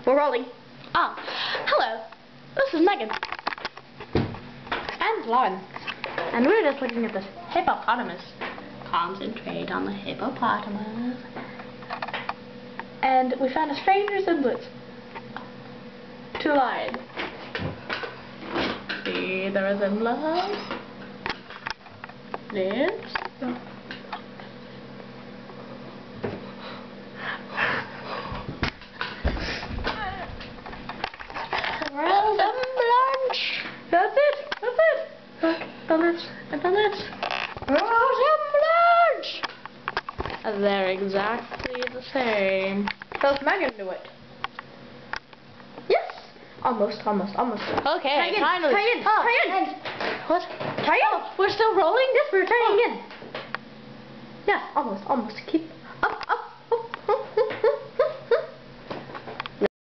We're rolling. Hello. This is Megan. And Lauren. And we're just looking at this hippopotamus. Concentrate on the hippopotamus. And we found a strange resemblance to a lion. See the resemblance? Lips. Resemblance. That's it. That's it. Look, the lips and the lips. Resemblance. They're exactly the same. Does Megan do it? Yes. Almost. Okay, finally. Try again. What? Try again. We're still rolling? Yes, we're trying again. Yes, almost. Keep